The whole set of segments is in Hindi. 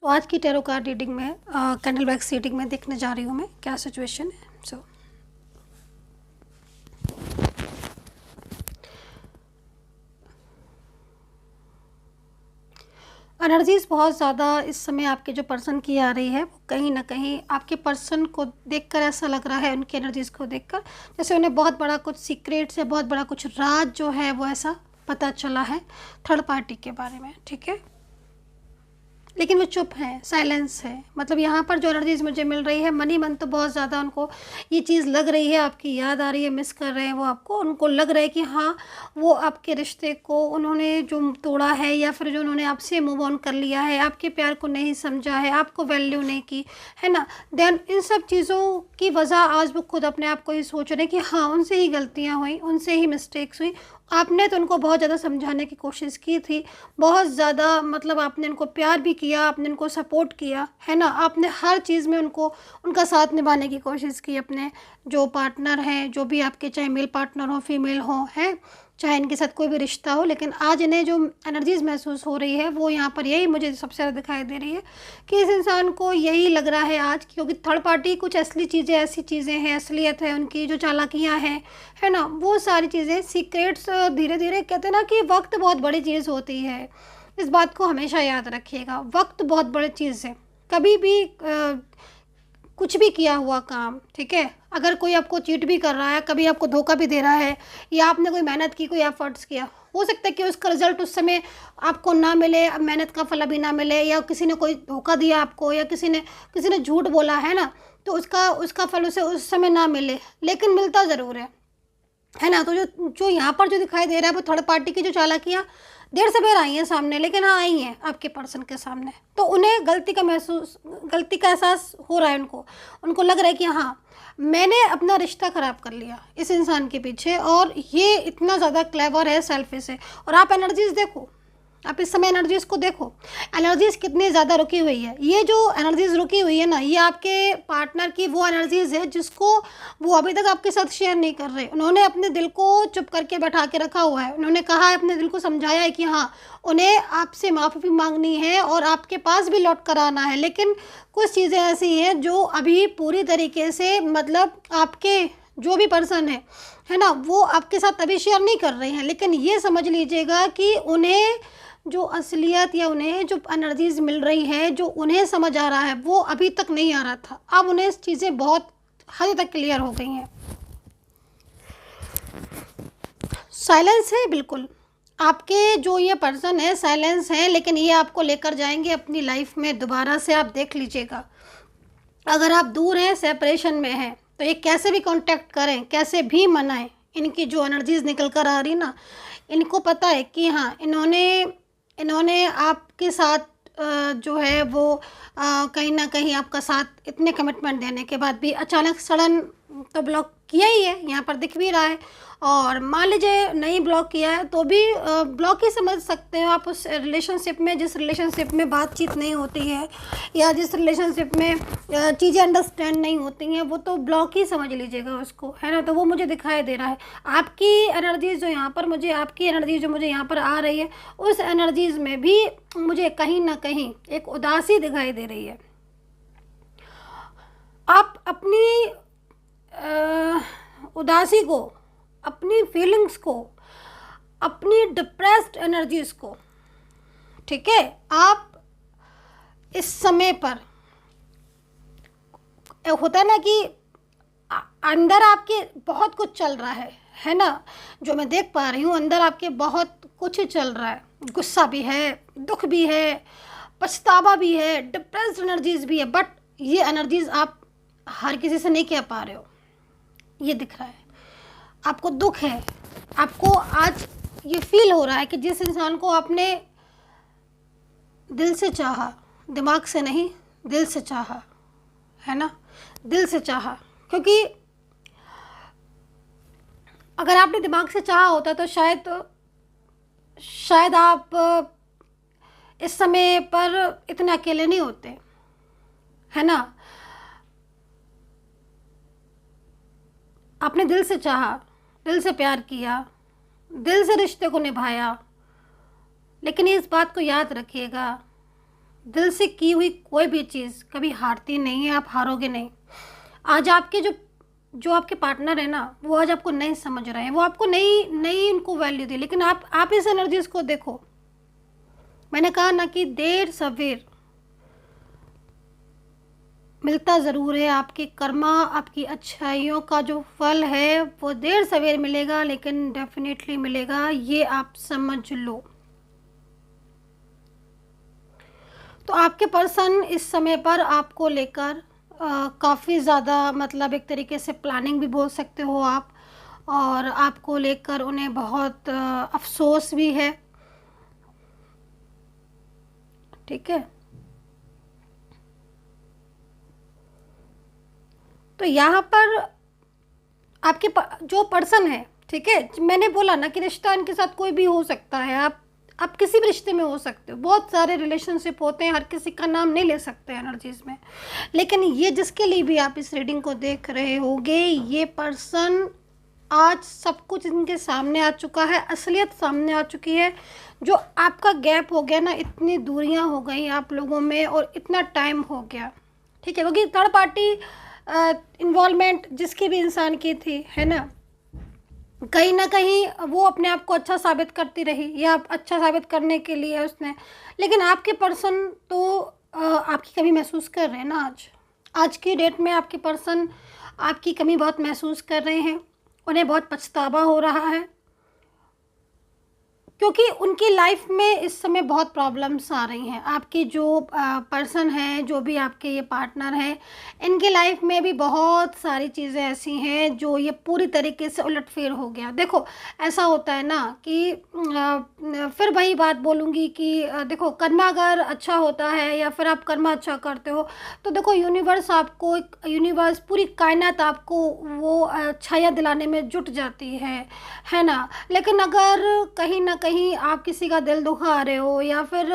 तो आज की टैरो कार्ड रीडिंग में कैंडल वैक्स रीडिंग में देखने जा रही हूँ मैं क्या सिचुएशन है। एनर्जीज बहुत ज़्यादा इस समय आपके जो पर्सन की आ रही है वो कहीं ना कहीं आपके पर्सन को देखकर ऐसा लग रहा है, उनकी एनर्जीज को देखकर जैसे उन्हें बहुत बड़ा कुछ सीक्रेट्स या बहुत बड़ा कुछ राज जो है वो ऐसा पता चला है थर्ड पार्टी के बारे में। ठीक है, लेकिन वो चुप है, साइलेंस है। मतलब यहाँ पर जो एनर्जीज मुझे मिल रही है, मन ही मन तो बहुत ज़्यादा उनको ये चीज़ लग रही है, आपकी याद आ रही है, मिस कर रहे हैं वो आपको। उनको लग रहा है कि हाँ, वो आपके रिश्ते को उन्होंने जो तोड़ा है या फिर जो उन्होंने आपसे मूव ऑन कर लिया है, आपके प्यार को नहीं समझा है, आपको वैल्यू नहीं की है ना। देन इन सब चीज़ों की वजह आज वो खुद अपने आप को ही सोच रहे हैं कि हाँ, उनसे ही गलतियाँ हुई, उनसे ही मिस्टेक्स हुई। आपने तो उनको बहुत ज़्यादा समझाने की कोशिश की थी, बहुत ज़्यादा मतलब आपने उनको प्यार भी किया, आपने उनको सपोर्ट किया है ना। आपने हर चीज़ में उनको उनका साथ निभाने की कोशिश की। अपने जो पार्टनर हैं, जो भी आपके, चाहे मेल पार्टनर हो, फीमेल हो, हैं, चाहे इनके साथ कोई भी रिश्ता हो, लेकिन आज इन्हें जो एनर्जीज महसूस हो रही है वो यहाँ पर यही मुझे सबसे ज़्यादा दिखाई दे रही है कि इस इंसान को यही लग रहा है आज, क्योंकि थर्ड पार्टी कुछ असली चीज़ें, ऐसी चीज़ें हैं, असलियत है उनकी, जो चालाकियाँ हैं है ना, वो सारी चीज़ें, सीक्रेट्स। धीरे धीरे कहते हैं ना कि वक्त बहुत बड़ी चीज़ होती है, इस बात को हमेशा याद रखिएगा। वक्त बहुत बड़ी चीज़ है। कभी भी कुछ भी किया हुआ काम, ठीक है, अगर कोई आपको चीट भी कर रहा है, कभी आपको धोखा भी दे रहा है, या आपने कोई मेहनत की, कोई एफर्ट्स किया, हो सकता है कि उसका रिजल्ट उस समय आपको ना मिले, मेहनत का फल अभी ना मिले, या किसी ने कोई धोखा दिया आपको, या किसी ने झूठ बोला है ना, तो उसका फल उसे उस समय ना मिले, लेकिन मिलता ज़रूर है ना। तो जो यहाँ पर जो दिखाई दे रहा है वो थर्ड पार्टी की जो चालाकियाँ देर से बेर आई हैं सामने, लेकिन हाँ, आई हैं आपके पर्सन के सामने। तो उन्हें गलती का एहसास हो रहा है। उनको लग रहा है कि हाँ, मैंने अपना रिश्ता ख़राब कर लिया इस इंसान के पीछे, और ये इतना ज़्यादा क्लेवर है, सेल्फिश है। और आप एनर्जीज देखो, आप इस समय एनर्जीज को देखो, एनर्जीज कितनी ज़्यादा रुकी हुई है। ये जो एनर्जीज रुकी हुई है ना, ये आपके पार्टनर की वो एनर्जीज है जिसको वो अभी तक आपके साथ शेयर नहीं कर रहे। उन्होंने अपने दिल को चुप करके बैठा के रखा हुआ है। उन्होंने कहा है, अपने दिल को समझाया है कि हाँ, उन्हें आपसे माफ़ी मांगनी है और आपके पास भी लौट कर आना है, लेकिन कुछ चीज़ें ऐसी हैं जो अभी पूरी तरीके से, मतलब आपके जो भी पर्सन है ना, वो आपके साथ अभी शेयर नहीं कर रहे हैं। लेकिन ये समझ लीजिएगा कि उन्हें जो असलियत या उन्हें जो एनर्जीज मिल रही है, जो उन्हें समझ आ रहा है, वो अभी तक नहीं आ रहा था। अब उन्हें चीज़ें बहुत हद तक क्लियर हो गई हैं। साइलेंस है, बिल्कुल आपके जो ये पर्सन है साइलेंस है, लेकिन ये आपको लेकर जाएंगे अपनी लाइफ में दोबारा से। आप देख लीजिएगा, अगर आप दूर हैं, सेपरेशन में हैं, तो ये कैसे भी कांटेक्ट करें, कैसे भी मनाएं, इनकी जो एनर्जीज निकल कर आ रही ना, इनको पता है कि हाँ, इन्होंने आपके साथ जो है वो कहीं ना कहीं आपका साथ इतने कमिटमेंट देने के बाद भी अचानक सडन तो ब्लॉक किया ही है, यहाँ पर दिख भी रहा है। और मान लीजिए नहीं ब्लॉक किया है तो भी ब्लॉक ही समझ सकते हो आप उस रिलेशनशिप में, जिस रिलेशनशिप में बातचीत नहीं होती है, या जिस रिलेशनशिप में चीज़ें अंडरस्टैंड नहीं होती हैं, वो तो ब्लॉक ही समझ लीजिएगा उसको, है ना। तो वो मुझे दिखाई दे रहा है। आपकी एनर्जीज जो यहाँ पर मुझे, आपकी एनर्जी जो मुझे यहाँ पर आ रही है, उस एनर्जीज में भी मुझे कहीं ना कहीं एक उदासी दिखाई दे रही है। आप अपनी उदासी को, अपनी फीलिंग्स को, अपनी डिप्रेस्ड एनर्जीज को, ठीक है, आप इस समय पर, होता है ना कि अंदर आपके बहुत कुछ चल रहा है ना, जो मैं देख पा रही हूँ, अंदर आपके बहुत कुछ चल रहा है। गुस्सा भी है, दुख भी है, पछतावा भी है, डिप्रेस्ड एनर्जीज भी है, बट ये एनर्जीज आप हर किसी से नहीं कह पा रहे हो, ये दिख रहा है। आपको दुख है, आपको आज ये फील हो रहा है कि जिस इंसान को आपने दिल से चाहा, दिमाग से नहीं, दिल से चाहा, है ना, दिल से चाहा, क्योंकि अगर आपने दिमाग से चाहा होता तो शायद आप इस समय पर इतने अकेले नहीं होते, है ना। आपने दिल से चाहा, दिल से प्यार किया, दिल से रिश्ते को निभाया, लेकिन इस बात को याद रखिएगा, दिल से की हुई कोई भी चीज़ कभी हारती नहीं है, आप हारोगे नहीं। आज आपके जो जो आपके पार्टनर है ना, वो आज आपको नहीं समझ रहे हैं, वो आपको नहीं नहीं उनको वैल्यू दी, लेकिन आप इस एनर्जीज को देखो। मैंने कहा ना कि देर सवेर मिलता ज़रूर है। आपके कर्मा, आपकी अच्छाइयों का जो फल है वो देर सवेर मिलेगा, लेकिन डेफिनेटली मिलेगा, ये आप समझ लो। तो आपके पर्सन इस समय पर आपको लेकर काफ़ी ज़्यादा मतलब एक तरीके से प्लानिंग भी बोल सकते हो आप, और आपको लेकर उन्हें बहुत अफसोस भी है। ठीक है, तो यहाँ पर जो पर्सन है, ठीक है, मैंने बोला ना कि रिश्ता इनके साथ कोई भी हो सकता है। आप किसी भी रिश्ते में हो सकते हो, बहुत सारे रिलेशनशिप होते हैं, हर किसी का नाम नहीं ले सकते एनर्जीज में। लेकिन ये जिसके लिए भी आप इस रीडिंग को देख रहे होगे, ये पर्सन आज सब कुछ इनके सामने आ चुका है, असलियत सामने आ चुकी है। जो आपका गैप हो गया ना, इतनी दूरियां हो गई आप लोगों में और इतना टाइम हो गया, ठीक है, क्योंकि थर्ड पार्टी इन्वॉल्वमेंट जिसकी भी इंसान की थी, है ना, कहीं ना कहीं वो अपने आप को अच्छा साबित करती रही या अच्छा साबित करने के लिए उसने, लेकिन आपके पर्सन तो आपकी कमी महसूस कर रहे हैं ना। आज की डेट में आपके पर्सन आपकी कमी बहुत महसूस कर रहे हैं, उन्हें बहुत पछतावा हो रहा है, क्योंकि उनकी लाइफ में इस समय बहुत प्रॉब्लम्स आ रही हैं। आपके जो पर्सन हैं, जो भी आपके ये पार्टनर हैं, इनकी लाइफ में भी बहुत सारी चीज़ें ऐसी हैं जो ये पूरी तरीके से उलटफेर हो गया। देखो, ऐसा होता है ना कि फिर वही बात बोलूँगी कि देखो, कर्मा अगर अच्छा होता है या फिर आप कर्मा अच्छा करते हो, तो देखो यूनिवर्स पूरी कायनात आपको वो छाया दिलाने में जुट जाती है ना। लेकिन अगर कहीं ना कहीं आप किसी का दिल दुखा रहे हो या फिर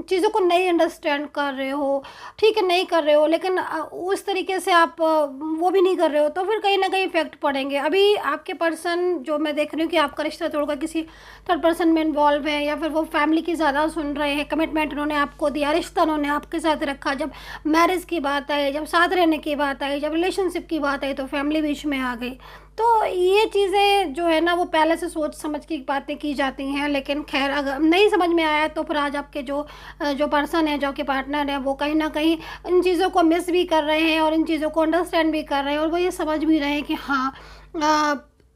चीज़ों को नहीं अंडरस्टैंड कर रहे हो, ठीक है, नहीं कर रहे हो, लेकिन उस तरीके से आप वो भी नहीं कर रहे हो, तो फिर कहीं ना कहीं इफेक्ट पड़ेंगे। अभी आपके पर्सन जो मैं देख रही हूँ कि आपका रिश्ता तोड़कर किसी थर्ड पर्सन में इन्वॉल्व है, या फिर वो फैमिली की ज़्यादा सुन रहे हैं, कमिटमेंट उन्होंने आपको दिया, रिश्ता उन्होंने आपके साथ रखा। जब मैरिज की बात आई, जब साथ रहने की बात आई, जब रिलेशनशिप की बात आई, तो फैमिली बीच में आ गई। तो ये चीज़ें जो है ना, वो पहले से सोच समझ की बातें की जाती हैं, लेकिन खैर अगर नहीं समझ में आया तो फिर आज आपके जो पर्सन है, जो आपके पार्टनर है, वो कहीं ना कहीं इन चीज़ों को मिस भी कर रहे हैं और इन चीज़ों को अंडरस्टैंड भी कर रहे हैं, और वो ये समझ भी रहे हैं कि हाँ,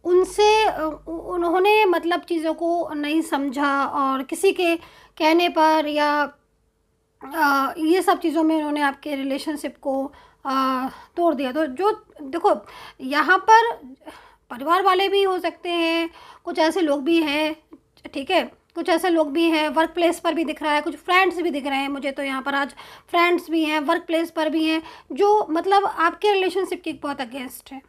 उनसे उन्होंने मतलब चीज़ों को नहीं समझा, और किसी के कहने पर या ये सब चीज़ों में उन्होंने आपके रिलेशनशिप को तोड़ दिया। तो जो देखो, यहाँ पर परिवार वाले भी हो सकते हैं, कुछ ऐसे लोग भी हैं, ठीक है, कुछ ऐसे लोग भी हैं, वर्क प्लेस पर भी दिख रहा है, कुछ फ्रेंड्स भी दिख रहे हैं मुझे, तो यहाँ पर आज फ्रेंड्स भी हैं, वर्क प्लेस पर भी हैं, जो मतलब आपके रिलेशनशिप के बहुत अगेंस्ट है,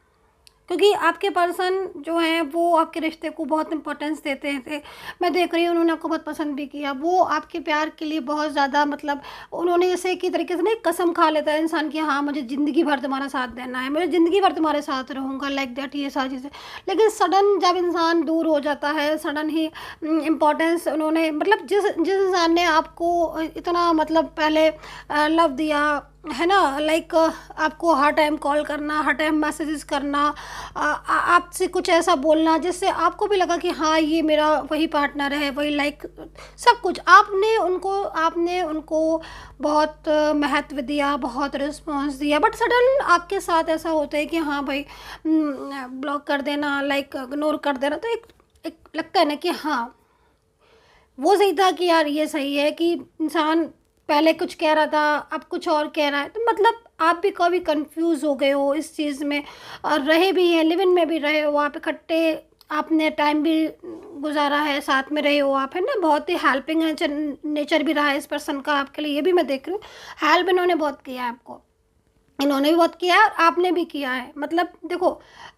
क्योंकि आपके पर्सन जो हैं वो आपके रिश्ते को बहुत इंपॉर्टेंस देते थे। मैं देख रही हूँ उन्होंने आपको बहुत पसंद भी किया, वो आपके प्यार के लिए बहुत ज़्यादा मतलब उन्होंने जैसे कि तरीके से ना एक कसम खा लेता है इंसान की, हाँ मुझे ज़िंदगी भर तुम्हारा साथ देना है, मुझे ज़िंदगी भर तुम्हारे साथ रहूँगा, लाइक दैट, ये सारी चीज़ें। लेकिन सडन जब इंसान दूर हो जाता है, सडन ही इम्पोर्टेंस उन्होंने मतलब जिस जिस इंसान ने आपको इतना मतलब पहले लव दिया, है ना, लाइक आपको हर टाइम कॉल करना, हर टाइम मैसेजेस करना, आपसे कुछ ऐसा बोलना जिससे आपको भी लगा कि हाँ ये मेरा वही पार्टनर है, वही, लाइक सब कुछ आपने उनको बहुत महत्व दिया, बहुत रिस्पॉन्स दिया, बट सडन आपके साथ ऐसा होता है कि हाँ भाई ब्लॉक कर देना, लाइक इग्नोर कर देना। तो एक लगता है ना कि हाँ वो सही था, कि यार ये सही है कि इंसान पहले कुछ कह रहा था, अब कुछ और कह रहा है, तो मतलब आप भी कभी कंफ्यूज हो गए हो इस चीज़ में, और रहे भी हैं, लिव इन में भी रहे हो आप इकट्ठे, आपने टाइम भी गुजारा है, साथ में रहे हो आप, है ना, बहुत ही हेल्पिंग नेचर भी रहा है इस पर्सन का आपके लिए, ये भी मैं देख रही हूँ। हेल्प इन्होंने बहुत किया है आपको, इन्होंने भी बहुत किया है और आपने भी किया है। मतलब देखो,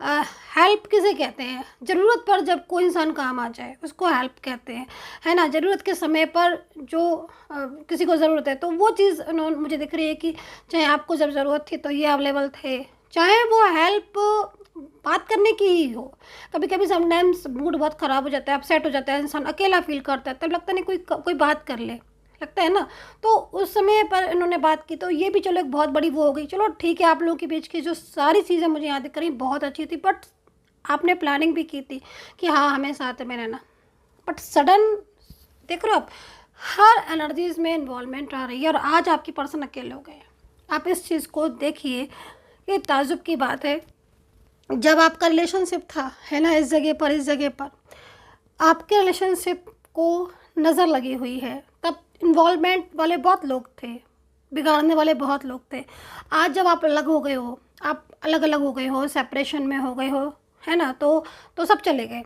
हेल्प किसे कहते हैं, ज़रूरत पर जब कोई इंसान काम आ जाए उसको हेल्प कहते हैं, है ना। ज़रूरत के समय पर जो किसी को ज़रूरत है, तो वो चीज़ उन्होंने मुझे दिख रही है कि चाहे आपको जब ज़रूरत थी तो ये अवेलेबल थे, चाहे वो हेल्प बात करने की ही हो। कभी कभी समटाइम्स मूड बहुत ख़राब हो जाता है, अपसेट हो जाता है, इंसान अकेला फील करता है, तब लगता नहीं कोई बात कर ले, लगता है ना। तो उस समय पर इन्होंने बात की, तो ये भी चलो एक बहुत बड़ी वो हो गई। चलो ठीक है, आप लोगों के बीच की जो सारी चीज़ें मुझे याद करी बहुत अच्छी थी, बट आपने प्लानिंग भी की थी कि हाँ हमें साथ में रहना। बट सडन देख रहे हो आप, हर एनर्जीज में इन्वॉल्वमेंट आ रही है और आज आपकी पर्सन अकेले हो गए हैं। आप इस चीज़ को देखिए, ये ताज्जुब की बात है। जब आपका रिलेशनशिप था, है ना, इस जगह पर, इस जगह पर आपके रिलेशनशिप को नज़र लगी हुई है, तब इन्वॉल्वमेंट वाले बहुत लोग थे, बिगाड़ने वाले बहुत लोग थे। आज जब आप अलग हो गए हो, आप अलग अलग हो गए हो, सेपरेशन में हो गए हो, है ना, तो सब चले गए।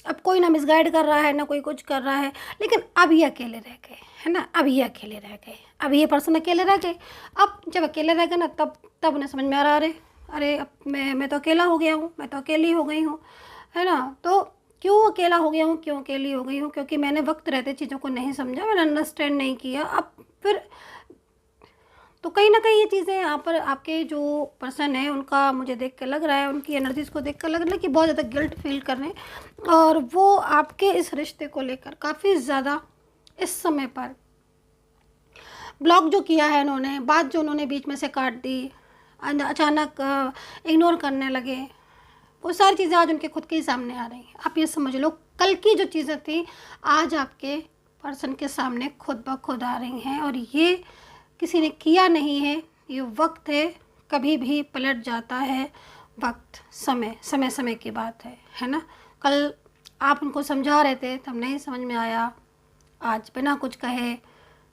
अब कोई ना मिसगाइड कर रहा है, ना कोई कुछ कर रहा है, लेकिन अब ये अकेले रह गए, है ना, अब ये अकेले रह गए, अब ये पर्सन अकेले रह गए। अब जब अकेले रह गए ना, तब उन्हें समझ में आ रहा, अरे अब मैं तो अकेला हो गया हूँ, मैं तो अकेली हो गई हूँ, है ना। तो क्यों अकेला हो गया हूँ, क्यों अकेली हो गई हूँ? क्योंकि मैंने वक्त रहते चीज़ों को नहीं समझा, मैंने अंडरस्टैंड नहीं किया। अब फिर तो कहीं ना कहीं ये चीज़ें यहाँ पर आपके जो पर्सन है उनका मुझे देख कर लग रहा है, उनकी एनर्जीज़ को देख कर लग रहा है कि बहुत ज़्यादा गिल्ट फील कर रहे हैं, और वो आपके इस रिश्ते को लेकर काफ़ी ज़्यादा इस समय पर ब्लॉक जो किया है उन्होंने, बात जो उन्होंने बीच में से काट दी, अचानक इग्नोर करने लगे, वो सारी चीज़ें आज उनके खुद के ही सामने आ रही हैं। आप ये समझ लो, कल की जो चीज़ें थी आज आपके पर्सन के सामने खुद ब खुद आ रही हैं, और ये किसी ने किया नहीं है, ये वक्त है, कभी भी पलट जाता है वक्त, समय की बात है ना। कल आप उनको समझा रहे थे तब नहीं समझ में आया, आज बिना कुछ कहे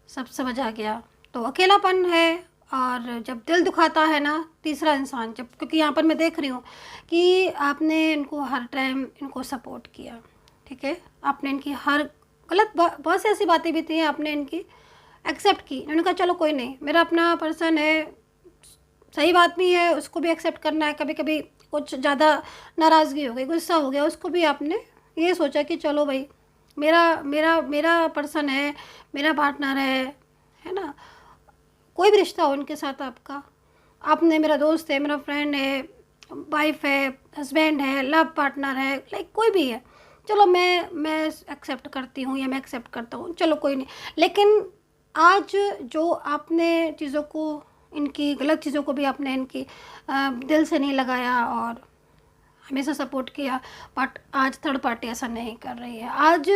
सब समझ आ गया। तो अकेलापन है, और जब दिल दुखाता है ना तीसरा इंसान, जब, क्योंकि यहाँ पर मैं देख रही हूँ कि आपने इनको हर टाइम इनको सपोर्ट किया, ठीक है, आपने इनकी हर गलत बहुत सी ऐसी बातें भी थी आपने इनकी एक्सेप्ट की। उन्होंने कहा चलो कोई नहीं, मेरा अपना पर्सन है, सही बात भी है, उसको भी एक्सेप्ट करना है। कभी कभी कुछ ज़्यादा नाराज़गी हो गई, गुस्सा हो गया, उसको भी आपने ये सोचा कि चलो भाई मेरा मेरा मेरा पर्सन है, मेरा पार्टनर है ना। कोई भी रिश्ता हो उनके साथ आपका, आपने मेरा दोस्त है, मेरा फ्रेंड है, वाइफ है, हस्बैंड है, लव पार्टनर है, लाइक कोई भी है, चलो मैं एक्सेप्ट करती हूँ या मैं एक्सेप्ट करता हूँ, चलो कोई नहीं। लेकिन आज जो आपने चीज़ों को, इनकी गलत चीज़ों को भी आपने इनकी दिल से नहीं लगाया और हमेशा सपोर्ट किया, बट आज थर्ड पार्टी ऐसा नहीं कर रही है। आज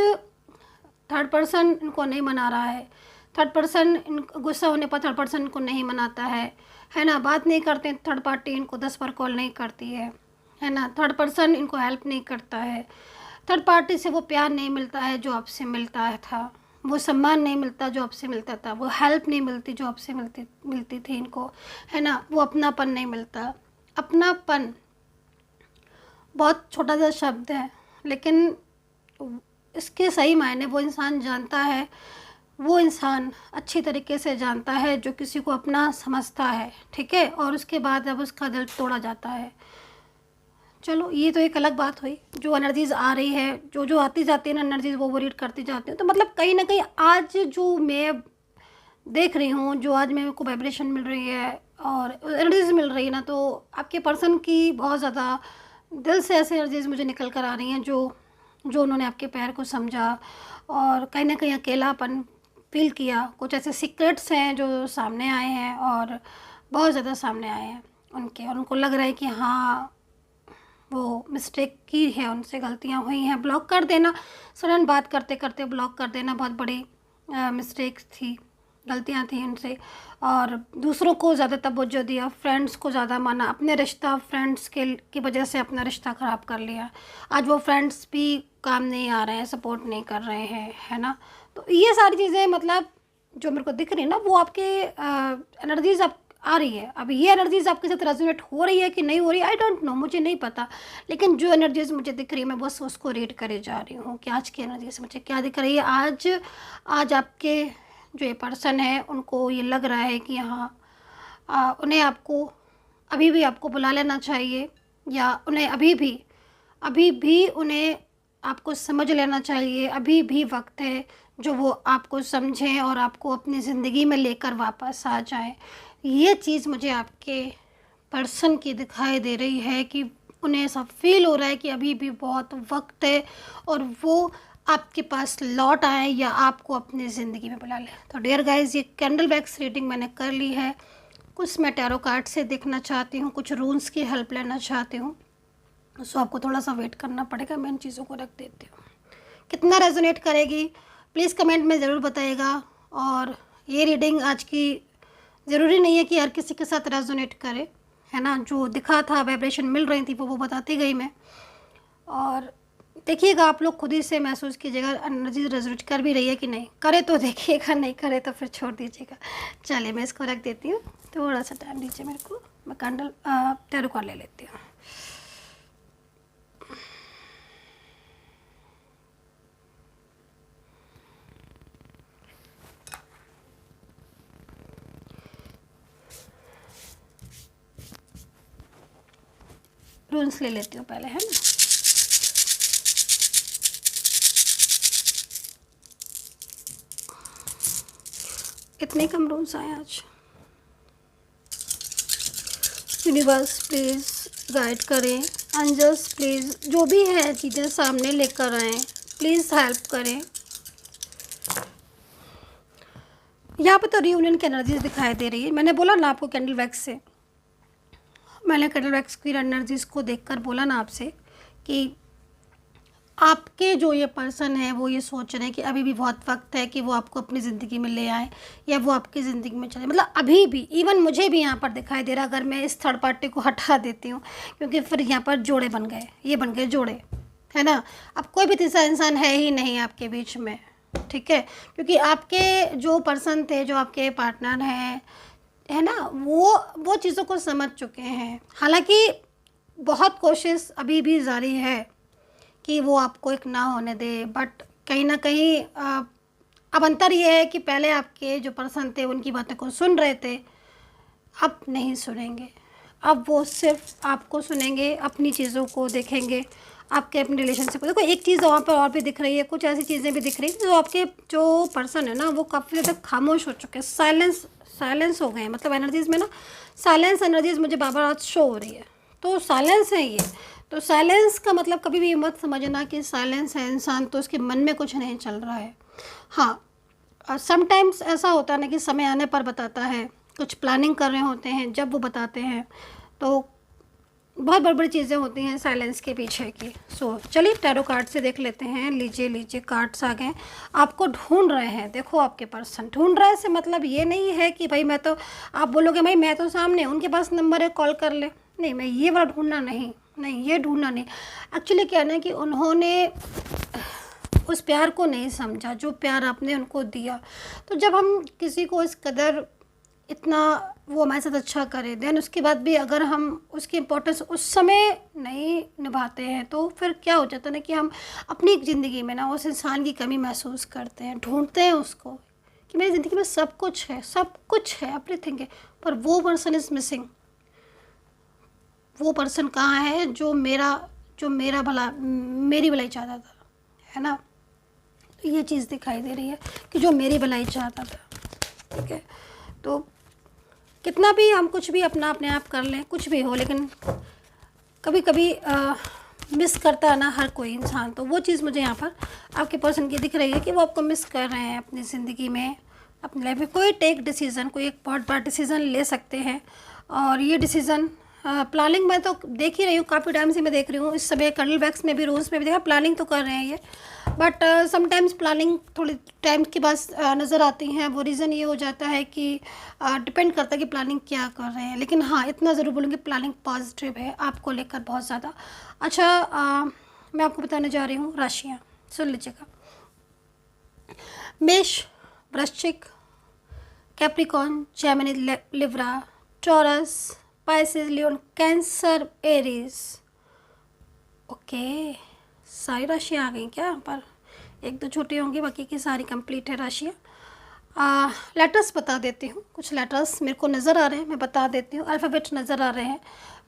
थर्ड पर्सन इनको नहीं मना रहा है, थर्ड पर्सन इनको गुस्सा होने पर थर्ड पर्सन इनको नहीं मनाता है ना। बात नहीं करते, थर्ड पार्टी इनको 10 बार कॉल नहीं करती है ना। थर्ड पर्सन इनको हेल्प नहीं करता है, थर्ड पार्टी से वो प्यार नहीं मिलता है जो आपसे मिलता है था, वो सम्मान नहीं मिलता जो आपसे मिलता था, वो हेल्प नहीं मिलती जो आपसे मिलती थी इनको, है ना। वो अपनापन नहीं मिलता। अपनापन बहुत छोटा सा शब्द है, लेकिन इसके सही मायने वो इंसान जानता है, वो इंसान अच्छी तरीके से जानता है जो किसी को अपना समझता है, ठीक है, और उसके बाद अब उसका दिल तोड़ा जाता है। चलो ये तो एक अलग बात हुई, जो एनर्जीज़ आ रही है, जो जो आती जाती है ना एनर्जीज़, वो रीड करती जाती है। तो मतलब कहीं ना कहीं आज जो मैं देख रही हूँ, जो आज मेरे को वाइब्रेशन मिल रही है और एनर्जीज़ मिल रही है ना, तो आपके पर्सन की बहुत ज़्यादा दिल से ऐसे एनर्जीज़ मुझे निकल कर आ रही हैं, जो उन्होंने आपके प्यार को समझा और कहीं ना कहीं अकेलापन फील किया। कुछ ऐसे सीक्रेट्स हैं जो सामने आए हैं, और बहुत ज़्यादा सामने आए हैं उनके, और उनको लग रहा है कि हाँ वो मिस्टेक की है, उनसे गलतियाँ हुई हैं। ब्लॉक कर देना, सडन बात करते करते ब्लॉक कर देना बहुत बड़ी मिस्टेक थी, गलतियाँ थी उनसे, और दूसरों को ज़्यादा तवज्जो दिया, फ्रेंड्स को ज़्यादा माना, अपने रिश्ता फ्रेंड्स की वजह से अपना रिश्ता ख़राब कर लिया। आज वो फ्रेंड्स भी काम नहीं आ रहे हैं, सपोर्ट नहीं कर रहे हैं, है ना। तो ये सारी चीज़ें मतलब जो मेरे को दिख रही है ना, वो आपके एनर्जीज़ आप आ रही है। अब ये एनर्जीज़ आपके साथ रेजोनेट हो रही है कि नहीं हो रही, आई डोंट नो, मुझे नहीं पता, लेकिन जो एनर्जीज़ मुझे दिख रही है मैं बस उसको रीड करे जा रही हूँ कि आज की एनर्जी से मुझे क्या दिख रही है। आज आपके जो ये पर्सन है उनको ये लग रहा है कि हाँ उन्हें आपको अभी भी आपको बुला लेना चाहिए, या उन्हें अभी भी उन्हें आपको समझ लेना चाहिए। अभी भी वक्त है जो वो आपको समझें और आपको अपनी ज़िंदगी में लेकर वापस आ जाएं। ये चीज़ मुझे आपके पर्सन की दिखाई दे रही है कि उन्हें ऐसा फील हो रहा है कि अभी भी बहुत वक्त है और वो आपके पास लौट आए या आपको अपनी ज़िंदगी में बुला लें। तो डियर गाइस, ये कैंडल वैक्स रीडिंग मैंने कर ली है। कुछ मैं टैरो कार्ड से देखना चाहती हूँ, कुछ रून्स की हेल्प लेना चाहती हूँ। सो आपको थोड़ा सा वेट करना पड़ेगा। मैं इन चीज़ों को रख देती हूँ। कितना रेजोनेट करेगी प्लीज़ कमेंट में ज़रूर बताइएगा। और ये रीडिंग आज की ज़रूरी नहीं है कि हर किसी के साथ रेजोनेट करे, है ना। जो दिखा था, वाइब्रेशन मिल रही थी, वो बताती गई मैं। और देखिएगा, आप लोग खुद ही से महसूस कीजिएगा एनर्जी रेजोनेट कर भी रही है कि नहीं। करे तो देखिएगा, नहीं करे तो फिर छोड़ दीजिएगा। चलिए मैं इसको रख देती हूँ। थोड़ा सा टाइम दीजिए मेरे को, मैं कैंडल टैरो कार्ड ले लेती हूँ। रून्स ले लेती हूँ पहले, है ना। इतने कम रून्स आए आज। यूनिवर्स प्लीज़ गाइड करें, एंजल्स प्लीज़ जो भी है चीज़ें सामने लेकर आएँ, प्लीज़ हेल्प करें। यहाँ पे तो रियूनियन की एनर्जीज दिखाई दे रही है। मैंने बोला ना आपको कैंडल वैक्स से, मैंने कैंडल वैक्स की एनर्जीज़ को देखकर बोला ना आपसे कि आपके जो ये पर्सन है वो ये सोच रहे हैं कि अभी भी बहुत वक्त है कि वो आपको अपनी ज़िंदगी में ले आए या वो आपकी ज़िंदगी में चले। मतलब अभी भी, इवन मुझे भी यहाँ पर दिखाई दे रहा, अगर मैं इस थर्ड पार्टी को हटा देती हूँ, क्योंकि फिर यहाँ पर जोड़े बन गए, ये बन गए जोड़े, है ना। अब कोई भी तीसरा इंसान है ही नहीं आपके बीच में, ठीक है। क्योंकि आपके जो पर्सन थे, जो आपके पार्टनर हैं, है ना, वो चीज़ों को समझ चुके हैं। हालांकि बहुत कोशिश अभी भी जारी है कि वो आपको एक ना होने दे, बट कहीं ना कहीं अब अंतर ये है कि पहले आपके जो पर्सन थे उनकी बातों को सुन रहे थे, अब नहीं सुनेंगे। अब वो सिर्फ आपको सुनेंगे, अपनी चीज़ों को देखेंगे, आपके अपने रिलेशनशिप। देखो एक चीज़ वहाँ पर और भी दिख रही है, कुछ ऐसी चीज़ें भी दिख रही हैं जो आपके जो पर्सन है ना वो काफ़ी ज़्यादा खामोश हो चुके हैं, साइलेंस हो गए हैं। मतलब एनर्जीज़ में ना साइलेंस एनर्जीज़ मुझे बार-बार आज शो हो रही है। तो साइलेंस है ये। तो साइलेंस का मतलब कभी भी मत समझना कि साइलेंस है इंसान तो उसके मन में कुछ नहीं चल रहा है। हाँ, समटाइम्स ऐसा होता है ना कि समय आने पर बताता है, कुछ प्लानिंग कर रहे होते हैं जब वो बताते हैं, तो बहुत बड़ी बड़ी चीज़ें होती हैं साइलेंस के पीछे की। सो चलिए टैरो कार्ड से देख लेते हैं। लीजिए कार्ड्स आ गए। आपको ढूंढ रहे हैं, देखो आपके पर्सन ढूंढ रहे हैं से मतलब ये नहीं है कि भाई मैं तो, आप बोलोगे भाई मैं तो सामने, उनके पास नंबर है कॉल कर ले, नहीं, मैं ये वाला ढूंढना नहीं, ये ढूंढना नहीं। एक्चुअली क्या है ना कि उन्होंने उस प्यार को नहीं समझा जो प्यार आपने उनको दिया। तो जब हम किसी को इस कदर इतना वो हमारे साथ अच्छा करे, देन उसके बाद भी अगर हम उसकी इम्पोर्टेंस उस समय नहीं निभाते हैं तो फिर क्या हो जाता है ना कि हम अपनी ज़िंदगी में ना उस इंसान की कमी महसूस करते हैं, ढूंढते हैं उसको कि मेरी ज़िंदगी में सब कुछ है, एवरीथिंग है, पर वो पर्सन इज़ मिसिंग। वो पर्सन कहाँ है जो मेरा मेरी भलाई चाहता था, है ना। तो ये चीज़ दिखाई दे रही है कि जो मेरी भलाई चाहता था, ठीक है। तो कितना भी हम कुछ भी अपने आप कर लें, कुछ भी हो, लेकिन कभी कभी मिस करता है ना हर कोई इंसान। तो वो चीज़ मुझे यहाँ पर आपके पर्सन की दिख रही है कि वो आपको मिस कर रहे हैं अपनी ज़िंदगी में, अपनी लाइफ में। कोई कोई एक बहुत बड़ा डिसीज़न ले सकते हैं, और ये डिसीज़न प्लानिंग मैं तो देख ही रही हूँ, काफ़ी टाइम से मैं देख रही हूँ। इस समय कैंडल वैक्स में भी, रोज़ में भी देखा, प्लानिंग तो कर रहे हैं ये, बट समटाइम्स प्लानिंग थोड़ी टाइम के बाद नज़र आती हैं। वो रीज़न ये हो जाता है कि डिपेंड करता है कि प्लानिंग क्या कर रहे हैं। लेकिन हाँ, इतना ज़रूर बोलूँगी प्लानिंग पॉजिटिव है आपको लेकर बहुत ज़्यादा। अच्छा, मैं आपको बताने जा रही हूँ राशियाँ, सुन लीजिएगा। मेष, वृश्चिक, Capricorn, Gemini, Libra, Taurus, Pisces, Leo, Cancer, Aries. Okay, सारी राशियाँ आ गई क्या यहाँ पर? एक दो छोटी होंगी, बाकी की सारी कंप्लीट है राशियाँ। लेटर्स बता देती हूँ, कुछ लेटर्स मेरे को नज़र आ रहे हैं, मैं बता देती हूँ। अल्फ़ाबेट नज़र आ रहे हैं।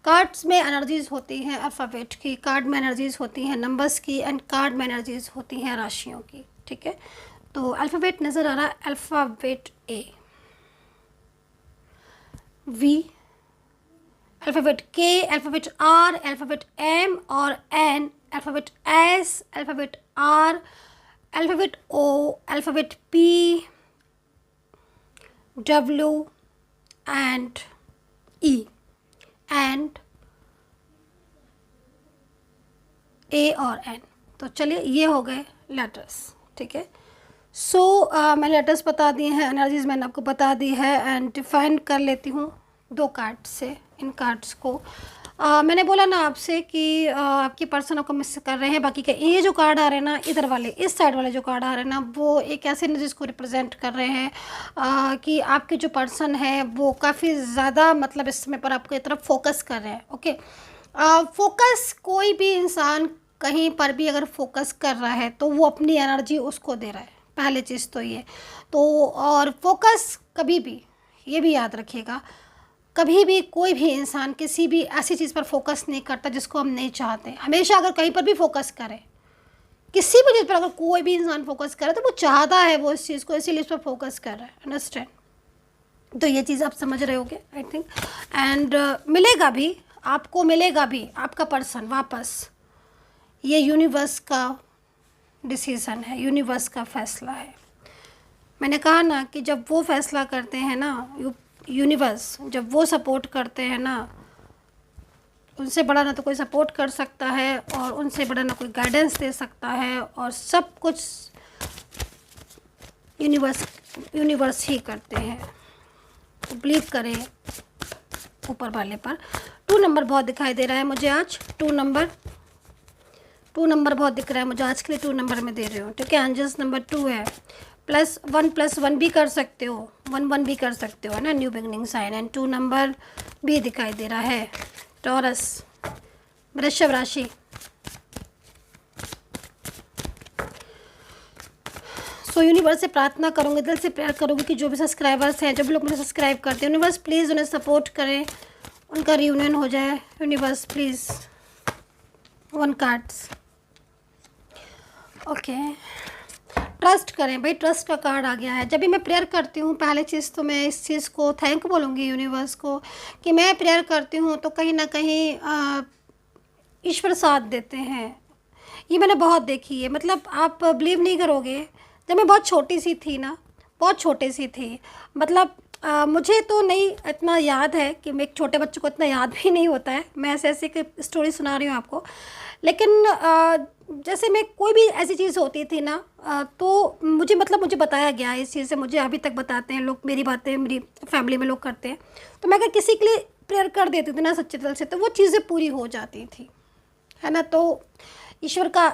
कार्ड्स में एनर्जीज़ होती हैं अल्फ़ाबेट की, कार्ड में एनर्जीज़ होती हैं नंबर्स की, एंड कार्ड में एनर्जीज़ होती हैं राशियों की, ठीक है। तो अल्फ़ाबेट नज़र आ रहा है, alphabet A, V, alphabet K, alphabet R, alphabet M और N, alphabet S, alphabet R, alphabet O, alphabet P, W and E and A और एन। तो चलिए ये हो गए लेटर्स, ठीक है। सो मैंने लेटर्स बता दिए हैं, एनर्जीज मैंने आपको बता दी है, एंड डिफाइन कर लेती हूँ 2 कार्ड से इन कार्ड्स को। मैंने बोला ना आपसे कि आपकी पर्सन आपको मिस कर रहे हैं। बाकी के ये जो कार्ड आ रहे हैं ना, इधर वाले इस साइड वाले जो कार्ड आ रहे हैं ना, वो एक ऐसे एनर्जीज को रिप्रेजेंट कर रहे हैं कि आपके जो पर्सन है वो काफ़ी ज़्यादा मतलब इस समय पर आपकी तरफ फोकस कर रहे हैं। ओके, फोकस कोई भी इंसान कहीं पर भी अगर फोकस कर रहा है तो वो अपनी एनर्जी उसको दे रहा है, पहले चीज़ तो ये। तो और फोकस कभी भी, ये भी याद रखिएगा, कभी भी कोई भी इंसान किसी भी ऐसी चीज़ पर फोकस नहीं करता जिसको हम नहीं चाहते। हमेशा अगर कहीं पर भी फोकस करे, किसी भी चीज़ पर अगर कोई भी इंसान फोकस करे तो वो चाहता है वो इस चीज़ को, इसीलिए इस पर फोकस कर रहा है। अंडरस्टैंड? तो ये चीज़ आप समझ रहे होगे आई थिंक। एंड मिलेगा भी, आपको मिलेगा भी आपका पर्सन वापस। ये यूनिवर्स का डिसीज़न है, यूनिवर्स का फ़ैसला है। मैंने कहा ना कि जब वो फैसला करते हैं ना, यूनिवर्स जब वो सपोर्ट करते हैं ना, उनसे बड़ा ना तो कोई सपोर्ट कर सकता है और उनसे बड़ा ना कोई गाइडेंस दे सकता है, और सब कुछ यूनिवर्स ही करते हैं। तो बिलीव करें ऊपर वाले पर। 2 नंबर बहुत दिखाई दे रहा है मुझे आज, 2 नंबर बहुत दिख रहा है मुझे आज के लिए। 2 नंबर में दे रही हूँ, ठीक है। एंजल्स नंबर 2 है, +1 भी कर सकते हो, 1 भी कर सकते हो, है ना, new beginning sign. And 2 number भी दिखाई दे रहा है। टॉरस, वृषभ राशि। सो यूनिवर्स से प्रार्थना करूँगी, दिल से प्रेयर करूँगी कि जो भी सब्सक्राइबर्स हैं, जो भी लोग मुझे सब्सक्राइब करते हैं, यूनिवर्स प्लीज़ उन्हें सपोर्ट करें, उनका रियूनियन हो जाए। Universe please 1 cards. Okay, trust करें भाई, ट्रस्ट का कार्ड आ गया है। जब भी मैं प्रेयर करती हूँ, पहले चीज़ तो मैं इस चीज़ को थैंक बोलूँगी यूनिवर्स को कि मैं प्रेयर करती हूँ तो कहीं ना कहीं ईश्वर साथ देते हैं। ये मैंने बहुत देखी है, मतलब आप बिलीव नहीं करोगे, जब मैं बहुत छोटी सी थी ना, बहुत छोटी सी थी, मतलब मुझे तो नहीं इतना याद है कि मैं एक छोटे बच्चे को इतना याद भी नहीं होता है, मैं ऐसे ऐसे की स्टोरी सुना रही हूँ आपको। लेकिन जैसे मैं कोई भी ऐसी चीज़ होती थी ना, तो मुझे बताया गया इस चीज़ से, मुझे अभी तक बताते हैं लोग, मेरी बातें मेरी फैमिली में लोग करते हैं। तो मैं अगर किसी के लिए प्रेयर कर देती थी ना सच्चे दिल से, तो वो चीज़ें पूरी हो जाती थी, है ना। तो ईश्वर का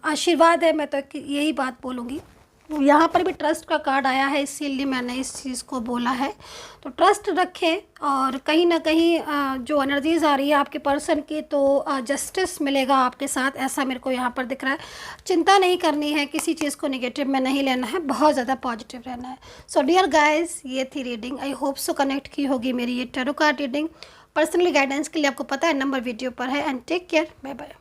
आशीर्वाद है, मैं तो यही बात बोलूँगी। यहाँ पर भी ट्रस्ट का कार्ड आया है, इसीलिए मैंने इस चीज़ को बोला है। तो ट्रस्ट रखें, और कहीं ना कहीं जो एनर्जीज़ आ रही है आपके पर्सन की, तो जस्टिस मिलेगा आपके साथ, ऐसा मेरे को यहाँ पर दिख रहा है। चिंता नहीं करनी है, किसी चीज़ को नेगेटिव में नहीं लेना है, बहुत ज़्यादा पॉजिटिव रहना है। सो डियर गाइज, ये थी reading. I hope so connect की होगी मेरी ये tarot card reading. Personally guidance के लिए आपको पता है नंबर वीडियो पर है। And take care, bye bye.